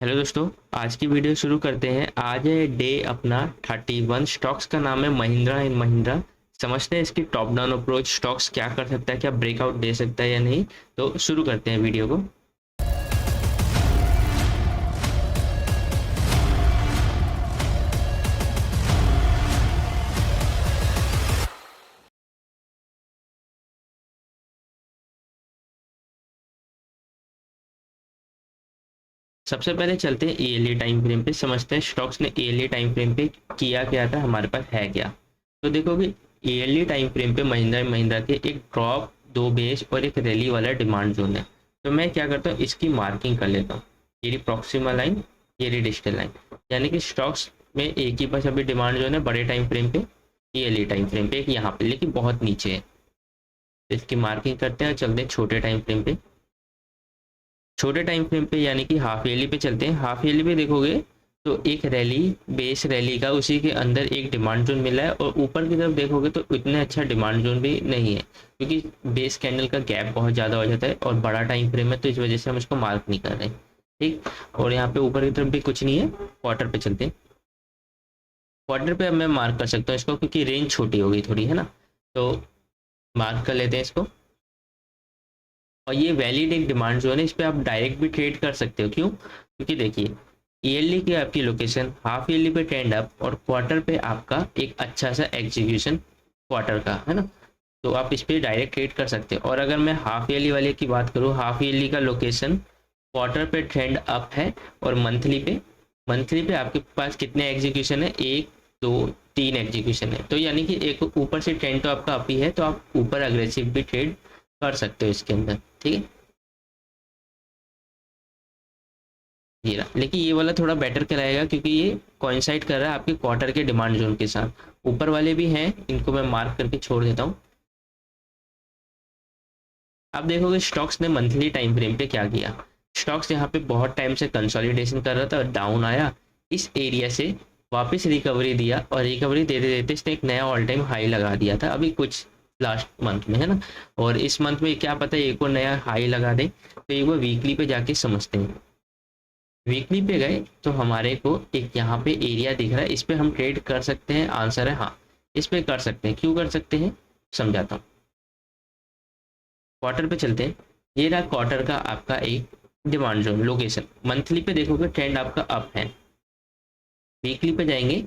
Hello दोस्तों। आज की वीडियो शुरू करते हैं। आज है डे अपना 31। स्टॉक्स का नाम है महिंद्रा एंड महिंद्रा। समझते हैं इसकी टॉप डाउन अप्रोच, स्टॉक्स क्या कर सकता है, क्या ब्रेकआउट दे सकता है या नहीं। तो शुरू करते हैं वीडियो को। सबसे पहले चलते हैं ईयरली टाइम फ्रेम पे, समझते हैं स्टॉक्स ने ईयरली टाइम फ्रेम पे किया क्या था, हमारे पास है क्या। तो देखोगे ईयरली टाइम फ्रेम पे महिंद्रा एंड महिंद्रा के एक ड्रॉप, दो बेस और एक रैली वाला डिमांड जोन है। तो मैं क्या करता हूँ, इसकी मार्किंग कर लेता हूँ। ये रही प्रॉक्सिमल लाइन, ये रही डिस्टल लाइन। यानी कि स्टॉक्स में एक ही बस अभी डिमांड जोन है बड़े टाइम फ्रेम पे, ईयरली टाइम फ्रेम पे एक यहाँ पे, लेकिन बहुत नीचे है। तो इसकी मार्किंग करते हैं और चलते हैं छोटे टाइम फ्रेम पे। छोटे टाइम फ्रेम पे यानी कि हाफ ईयरली पे चलते हैं। हाफ ईयरली पे देखोगे तो एक रैली, बेस रैली का, उसी के अंदर एक डिमांड जोन मिला है, और ऊपर की तरफ देखोगे तो इतने अच्छा डिमांड जोन भी नहीं है, क्योंकि बेस कैंडल का गैप बहुत ज़्यादा हो जाता है और बड़ा टाइम फ्रेम है, तो इस वजह से हम इसको मार्क नहीं कर रहे। ठीक। और यहाँ पे ऊपर की तरफ भी कुछ नहीं है। क्वार्टर पे चलते हैं। क्वार्टर पे अब मैं मार्क कर सकता हूँ इसको, क्योंकि रेंज छोटी होगी थोड़ी, है ना। तो मार्क कर लेते हैं इसको। और ये वैलिड एक डिमांड जोन है, इस पर आप डायरेक्ट भी ट्रेड कर सकते हो। क्यों? क्योंकि देखिए ईयरली की आपकी लोकेशन, हाफ ईयरली पे ट्रेंड अप, और क्वार्टर पे आपका एक अच्छा सा एग्जीक्यूशन क्वार्टर का, है ना। तो आप इस पर डायरेक्ट ट्रेड कर सकते हो। और अगर मैं हाफ ईयरली वाले की बात करूँ, हाफ ईयरली का लोकेशन क्वार्टर पे ट्रेंड अप है, और मंथली पे आपके पास कितने एग्जीक्यूशन है, एक दो तीन एग्जीक्यूशन है। तो यानी कि एक ऊपर से ट्रेंड तो आपका अप ही है, तो आप ऊपर अग्रेसिव भी ट्रेड कर सकते हो इसके अंदर। ठीक है, ये रहा। लेकिन ये वाला थोड़ा बेटर कराएगा, क्योंकि ये कोइंसाइड कर रहा है आपके क्वार्टर के डिमांड जोन के साथ। ऊपर वाले भी हैं, इनको मैं मार्क करके छोड़ देता हूँ। अब देखोगे स्टॉक्स ने मंथली टाइम फ्रेम पे क्या किया। स्टॉक्स यहाँ पे बहुत टाइम से कंसोलिडेशन कर रहा था, डाउन आया, इस एरिया से वापस रिकवरी दिया, और रिकवरी देते देते इसने एक नया ऑल टाइम हाई लगा दिया था अभी कुछ लास्ट मंथ में, है ना। और इस मंथ में क्या पता है एक और नया हाई लगा दे। तो एक बार वीकली पे जाके समझते हैं। वीकली पे गए तो हमारे को एक यहाँ पे एरिया दिख रहा है, इस पे हम ट्रेड कर सकते हैं। आंसर है हाँ, इस पे कर सकते हैं। क्यों कर सकते हैं, समझाता हूँ। क्वार्टर पे चलते हैं। ये रहा क्वार्टर का आपका एक डिमांड जोन लोकेशन। मंथली पे देखोगे ट्रेंड आपका अप है। वीकली पे जाएंगे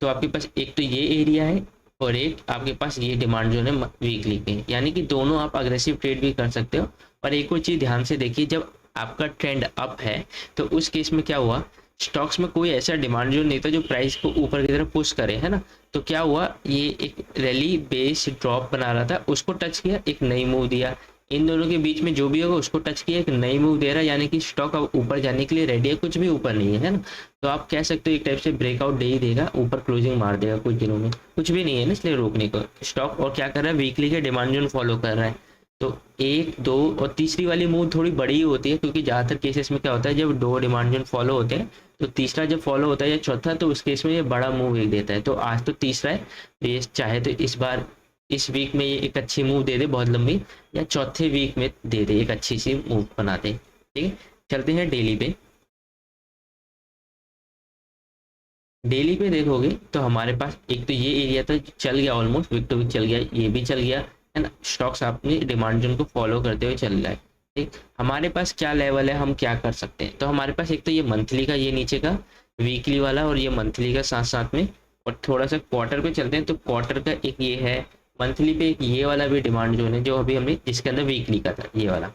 तो आपके पास एक तो ये एरिया है, और एक आपके पास ये डिमांड जोन है वीकली पे, यानी कि दोनों आप अग्रेसिव ट्रेड भी कर सकते हो। और एक और चीज़ ध्यान से देखिए, जब आपका ट्रेंड अप है तो उस केस में क्या हुआ, स्टॉक्स में कोई ऐसा डिमांड जोन नहीं था जो प्राइस को ऊपर की तरफ पुश करे, है ना। तो क्या हुआ, ये एक रैली बेस ड्रॉप बना रहा था, उसको टच किया, एक नई मूव दिया। इन दोनों के बीच में जो भी होगा उसको टच किया, एक नई मूव दे रहा है, यानी कि स्टॉक अब ऊपर जाने के लिए रेडी है, कुछ भी ऊपर नहीं है, है ना। तो आप कह सकते हो एक टाइप से ब्रेकआउट दे ही देगा, ऊपर क्लोजिंग मार देगा कुछ दिनों में, कुछ भी नहीं है ना, इसलिए रोकने को स्टॉक। और क्या कर रहा है, वीकली के डिमांड जोन फॉलो कर रहा है। तो एक दो और तीसरी वाली मूव थोड़ी बड़ी ही होती है, क्योंकि ज़्यादातर केसेस में क्या होता है, जब दो डिमांड जोन फॉलो होते हैं तो तीसरा जब फॉलो होता है या चौथा, तो उस केस में ये बड़ा मूव एक देता है। तो आज तो तीसरा है, तो ये चाहे तो इस बार इस वीक में ये एक अच्छी मूव दे दे बहुत लंबी, या चौथे वीक में दे दे एक अच्छी सी मूव बना दे। ठीक है, चलते हैं डेली पे। डेली पे देखोगे तो हमारे पास एक तो ये एरिया तो चल गया, ऑलमोस्ट वीक टू वीक चल गया, ये भी चल गया, है ना। स्टॉक्स अपनी डिमांड जोन को फॉलो करते हुए चल रहा है। ठीक, हमारे पास क्या लेवल है, हम क्या कर सकते हैं। तो हमारे पास एक तो ये मंथली का, ये नीचे का वीकली वाला, और ये मंथली का साथ साथ में। और थोड़ा सा क्वार्टर पे चलते हैं, तो क्वार्टर का एक ये है, मंथली पे एक ये वाला भी डिमांड जोन है, जो अभी हमने इसके अंदर वीकली का था, ये वाला।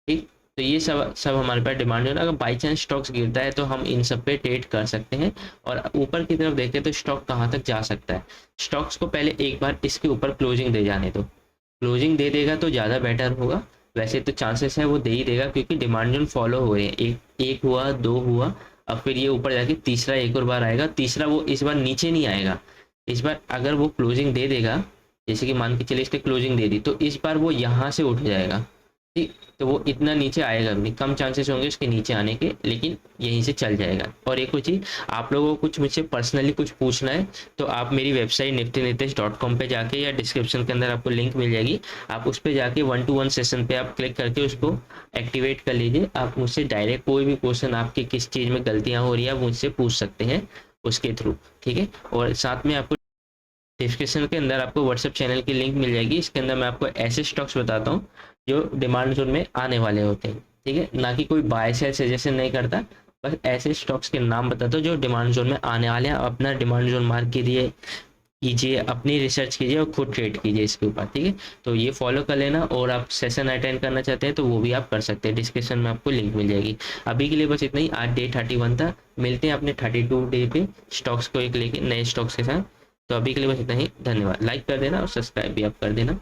ठीक, तो ये सब सब हमारे पास डिमांड है ना। अगर बाई चांस स्टॉक्स गिरता है तो हम इन सब पे ट्रेड कर सकते हैं। और ऊपर की तरफ देखें तो स्टॉक कहाँ तक जा सकता है। स्टॉक्स को पहले एक बार इसके ऊपर क्लोजिंग दे जाने दो, क्लोजिंग दे देगा तो ज़्यादा बेटर होगा। वैसे तो चांसेस है वो दे ही देगा, क्योंकि डिमांड जोन फॉलो हो रहे हैं। एक हुआ, दो हुआ, अब फिर ये ऊपर जाके तीसरा एक और बार आएगा। तीसरा वो इस बार नीचे नहीं आएगा। इस बार अगर वो क्लोजिंग दे देगा, जैसे कि मान के चलिए इसने क्लोजिंग दे दी, तो इस बार वो यहाँ से उठ जाएगा। ठीक, तो वो इतना नीचे आएगा भी नहीं, कम चांसेस होंगे उसके नीचे आने के, लेकिन यहीं से चल जाएगा। और एक चीज़, आप लोगों को कुछ मुझसे पर्सनली कुछ पूछना है तो आप मेरी वेबसाइट niftynitesh.com पे जाके, या डिस्क्रिप्शन के अंदर आपको लिंक मिल जाएगी, आप उस पर जाके 1-to-1 सेशन पे आप क्लिक करके उसको एक्टिवेट कर लीजिए। आप मुझसे डायरेक्ट कोई भी क्वेश्चन, आपकी किस चीज़ में गलतियाँ हो रही है, आप मुझसे पूछ सकते हैं उसके थ्रू, ठीक है। और साथ में आपको डिस्क्रिप्शन के अंदर आपको व्हाट्सएप चैनल की लिंक मिल जाएगी, इसके अंदर मैं आपको ऐसे स्टॉक्स बताता हूँ जो डिमांड जोन में आने वाले होते हैं, ठीक है। ना कि कोई बाय सेल सजेशन नहीं करता, बस ऐसे स्टॉक्स के नाम बताता हूँ जो डिमांड जोन में आने वाले हैं। अपना डिमांड जोन मार्क कीजिए, अपनी रिसर्च कीजिए और खुद ट्रेड कीजिए इसके ऊपर, ठीक है। तो ये फॉलो कर लेना, और आप सेशन अटेंड करना चाहते हैं तो वो भी आप कर सकते हैं, डिस्क्रिप्शन में आपको लिंक मिल जाएगी। अभी के लिए बस इतना ही। आज डे 31 था, मिलते हैं अपने 32 डे पे स्टॉक्स को एक लेके, नए स्टॉक्स के साथ। तो अभी के लिए बस इतना ही, धन्यवाद। लाइक कर देना और सब्सक्राइब भी आप कर देना।